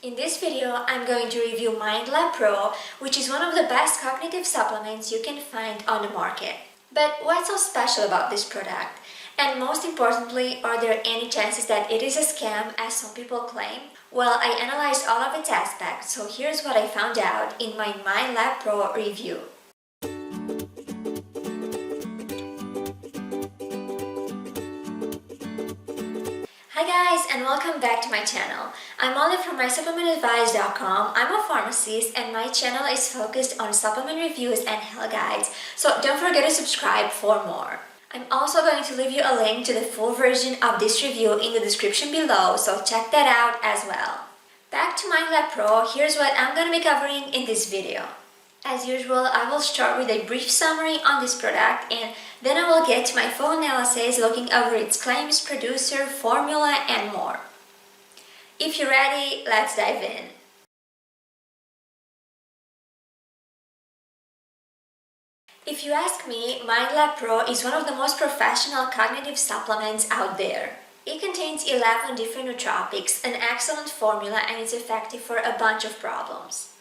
In this video, I'm going to review MindLab Pro, which is one of the best cognitive supplements you can find on the market. But what's so special about this product? And most importantly, are there any chances that it is a scam as some people claim? Well, I analyzed all of its aspects, so here's what I found out in my MindLab Pro review. Hi guys, and welcome back to my channel. I'm Olive from mysupplementadvice.com. I'm a pharmacist and my channel is focused on supplement reviews and health guides, so don't forget to subscribe for more. I'm also going to leave you a link to the full version of this review in the description below, so check that out as well. Back to MindLab Pro, here's what I'm going to be covering in this video. As usual, I will start with a brief summary on this product and then I will get to my full analysis looking over its claims, producer, formula, and more. If you're ready, let's dive in. If you ask me, MindLab Pro is one of the most professional cognitive supplements out there. It contains 11 different nootropics, an excellent formula, and it's effective for a bunch of problems.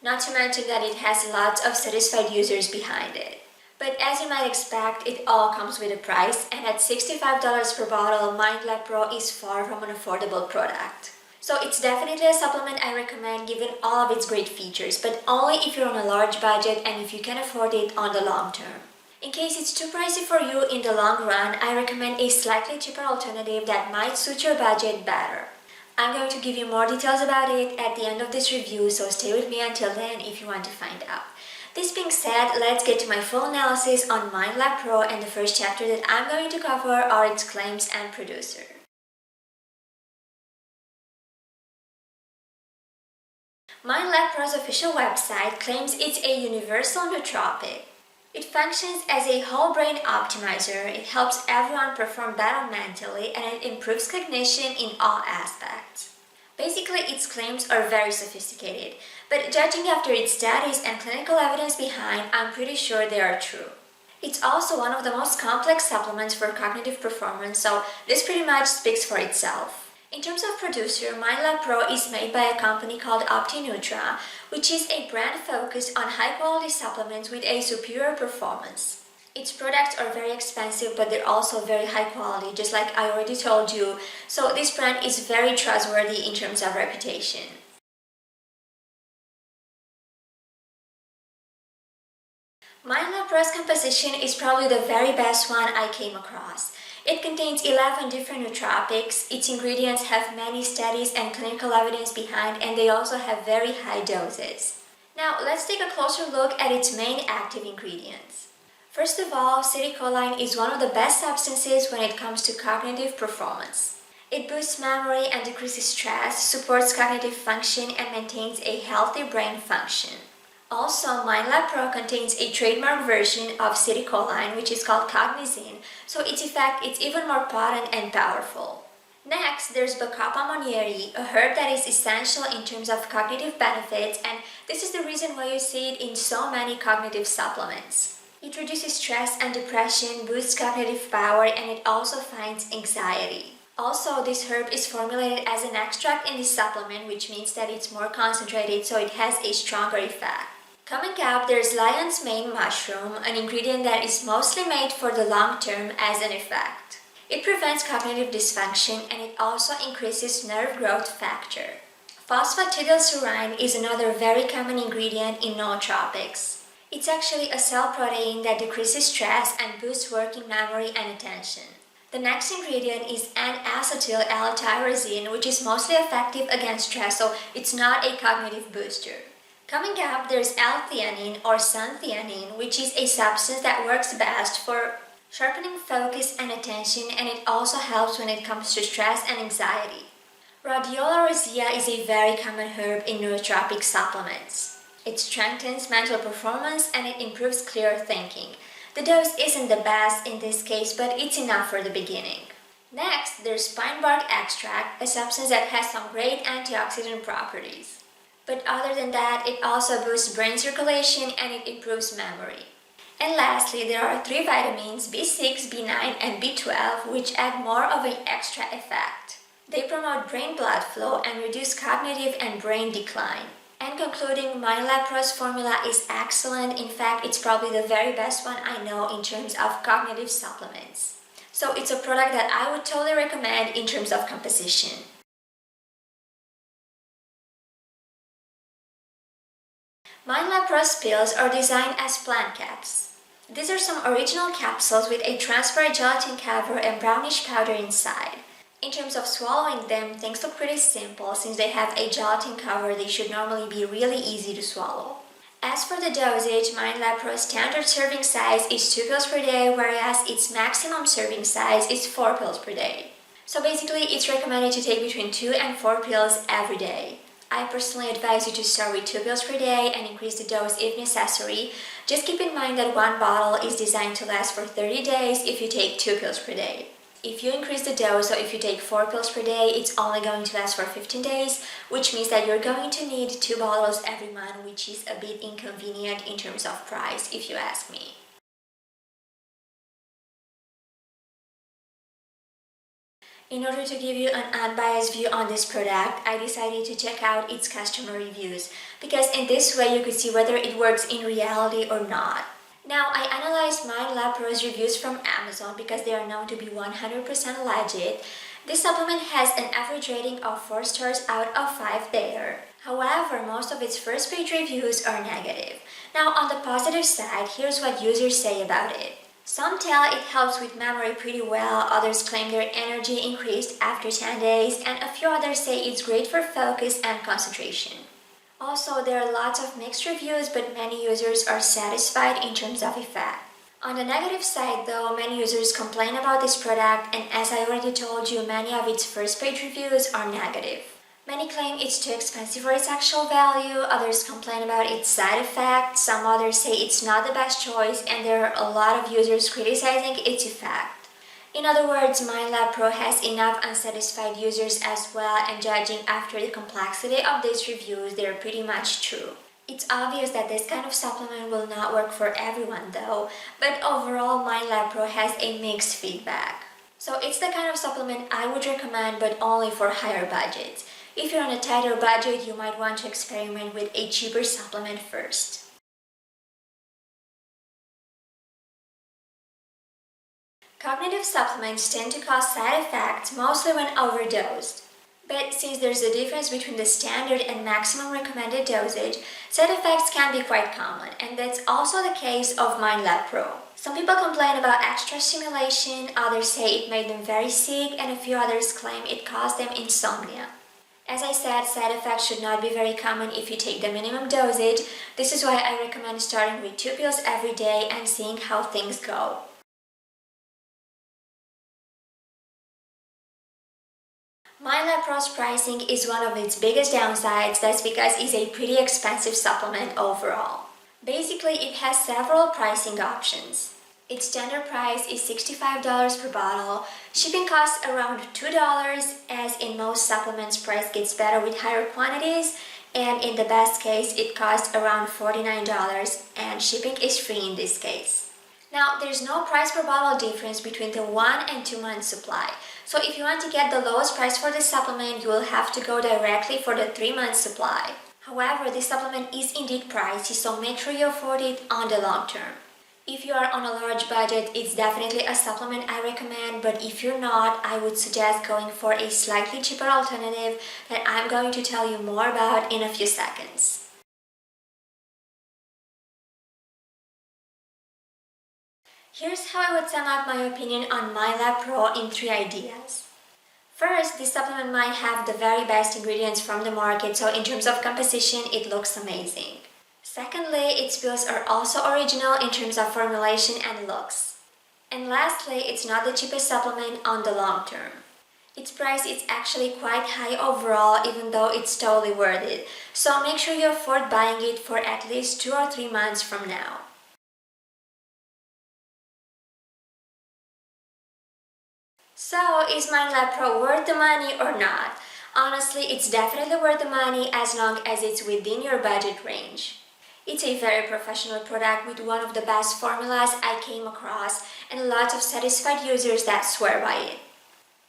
Not to mention that it has lots of satisfied users behind it. But as you might expect, it all comes with a price, and at $65 per bottle, MindLab Pro is far from an affordable product. So it's definitely a supplement I recommend given all of its great features, but only if you're on a large budget and if you can afford it on the long term. In case it's too pricey for you in the long run, I recommend a slightly cheaper alternative that might suit your budget better. I'm going to give you more details about it at the end of this review, so stay with me until then if you want to find out. This being said, let's get to my full analysis on MindLab Pro, and the first chapter that I'm going to cover are its claims and producer. MindLab Pro's official website claims it's a universal nootropic. It functions as a whole brain optimizer, it helps everyone perform better mentally, and it improves cognition in all aspects. Basically, its claims are very sophisticated, but judging after its studies and clinical evidence behind, I'm pretty sure they are true. It's also one of the most complex supplements for cognitive performance, so this pretty much speaks for itself. In terms of producer, MindLab Pro is made by a company called OptiNutra, which is a brand focused on high-quality supplements with a superior performance. Its products are very expensive, but they're also very high quality, just like I already told you, so this brand is very trustworthy in terms of reputation. MindLab Pro's composition is probably the very best one I came across. It contains 11 different nootropics, its ingredients have many studies and clinical evidence behind, and they also have very high doses. Now let's take a closer look at its main active ingredients. First of all, acetylcholine is one of the best substances when it comes to cognitive performance. It boosts memory and decreases stress, supports cognitive function, and maintains a healthy brain function. Also, MindLab Pro contains a trademark version of acetylcholine, which is called cognition, so its effect is even more potent and powerful. Next, there's Bacopa monnieri, a herb that is essential in terms of cognitive benefits, and this is the reason why you see it in so many cognitive supplements. It reduces stress and depression, boosts cognitive power, and it also fights anxiety. Also, this herb is formulated as an extract in this supplement, which means that it's more concentrated, so it has a stronger effect. Coming up, there's lion's mane mushroom, an ingredient that is mostly made for the long term as an effect. It prevents cognitive dysfunction and it also increases nerve growth factor. Phosphatidylserine is another very common ingredient in nootropics. It's actually a cell protein that decreases stress and boosts working memory and attention. The next ingredient is N-acetyl L-tyrosine, which is mostly effective against stress, so it's not a cognitive booster. Coming up, there's L-theanine or suntheanine, which is a substance that works best for sharpening focus and attention, and it also helps when it comes to stress and anxiety. Rhodiola rosea is a very common herb in nootropic supplements. It strengthens mental performance and it improves clear thinking. The dose isn't the best in this case, but it's enough for the beginning. Next, there's pine bark extract, a substance that has some great antioxidant properties. But other than that, it also boosts brain circulation and it improves memory. And lastly, there are 3 vitamins, B6, B9, and B12, which add more of an extra effect. They promote brain blood flow and reduce cognitive and brain decline. And concluding, MindLab Pro's formula is excellent. In fact, it's probably the very best one I know in terms of cognitive supplements. So it's a product that I would totally recommend in terms of composition. MindLab Pro's pills are designed as plant caps. These are some original capsules with a transparent gelatin cover and brownish powder inside. In terms of swallowing them, things look pretty simple. Since they have a gelatin cover, they should normally be really easy to swallow. As for the dosage, MindLab Pro's standard serving size is 2 pills per day, whereas its maximum serving size is 4 pills per day. So basically, it's recommended to take between 2 and 4 pills every day. I personally advise you to start with 2 pills per day and increase the dose if necessary. Just keep in mind that one bottle is designed to last for 30 days if you take 2 pills per day. If you increase the dose, so if you take 4 pills per day, it's only going to last for 15 days, which means that you're going to need 2 bottles every month, which is a bit inconvenient in terms of price, if you ask me. In order to give you an unbiased view on this product, I decided to check out its customer reviews, because in this way you could see whether it works in reality or not. Now, I analyzed MindLab Pro's reviews from Amazon because they are known to be 100% legit. This supplement has an average rating of 4 stars out of 5 there. However, most of its first page reviews are negative. Now, on the positive side, here's what users say about it. Some tell it helps with memory pretty well, others claim their energy increased after 10 days, and a few others say it's great for focus and concentration. Also, there are lots of mixed reviews, but many users are satisfied in terms of effect. On the negative side though, many users complain about this product, and as I already told you, many of its first page reviews are negative. Many claim it's too expensive for its actual value, others complain about its side effects, some others say it's not the best choice, and there are a lot of users criticizing its effect. In other words, MindLab Pro has enough unsatisfied users as well, and judging after the complexity of these reviews, they're pretty much true. It's obvious that this kind of supplement will not work for everyone though, but overall MindLab Pro has a mixed feedback. So it's the kind of supplement I would recommend, but only for higher budgets. If you're on a tighter budget, you might want to experiment with a cheaper supplement first. Cognitive supplements tend to cause side effects, mostly when overdosed. But since there's a difference between the standard and maximum recommended dosage, side effects can be quite common, and that's also the case of MindLab Pro. Some people complain about extra stimulation, others say it made them very sick, and a few others claim it caused them insomnia. As I said, side effects should not be very common if you take the minimum dosage. This is why I recommend starting with 2 pills every day and seeing how things go. MindLab Pro's pricing is one of its biggest downsides. That's because it's a pretty expensive supplement overall. Basically, it has several pricing options. Its standard price is $65 per bottle. Shipping costs around $2, as in most supplements, price gets better with higher quantities, and in the best case, it costs around $49, and shipping is free in this case. Now, there's no price per bottle difference between the 1 and 2 month supply. So if you want to get the lowest price for this supplement, you will have to go directly for the 3 month supply. However, this supplement is indeed pricey, so make sure you afford it on the long term. If you are on a large budget, it's definitely a supplement I recommend, but if you're not, I would suggest going for a slightly cheaper alternative that I'm going to tell you more about in a few seconds. Here's how I would sum up my opinion on MindLab Pro in 3 ideas. First, this supplement might have the very best ingredients from the market, so in terms of composition, it looks amazing. Secondly, its pills are also original in terms of formulation and looks. And lastly, it's not the cheapest supplement on the long term. Its price is actually quite high overall, even though it's totally worth it, so make sure you afford buying it for at least 2 or 3 months from now. So, is MindLab Pro worth the money or not? Honestly, it's definitely worth the money as long as it's within your budget range. It's a very professional product with one of the best formulas I came across and lots of satisfied users that swear by it.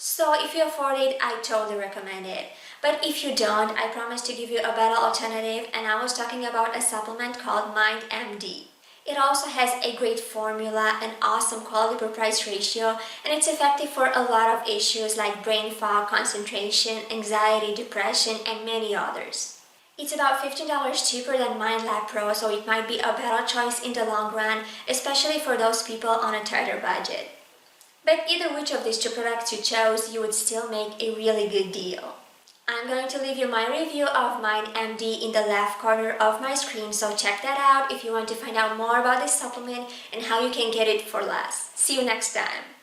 So if you afford it, I totally recommend it. But if you don't, I promise to give you a better alternative, and I was talking about a supplement called MindMD. It also has a great formula, an awesome quality per price ratio, and it's effective for a lot of issues like brain fog, concentration, anxiety, depression, and many others. It's about $15 cheaper than MindLab Pro, so it might be a better choice in the long run, especially for those people on a tighter budget. But either which of these two products you chose, you would still make a really good deal. I'm going to leave you my review of MindMD in the left corner of my screen, so check that out if you want to find out more about this supplement and how you can get it for less. See you next time!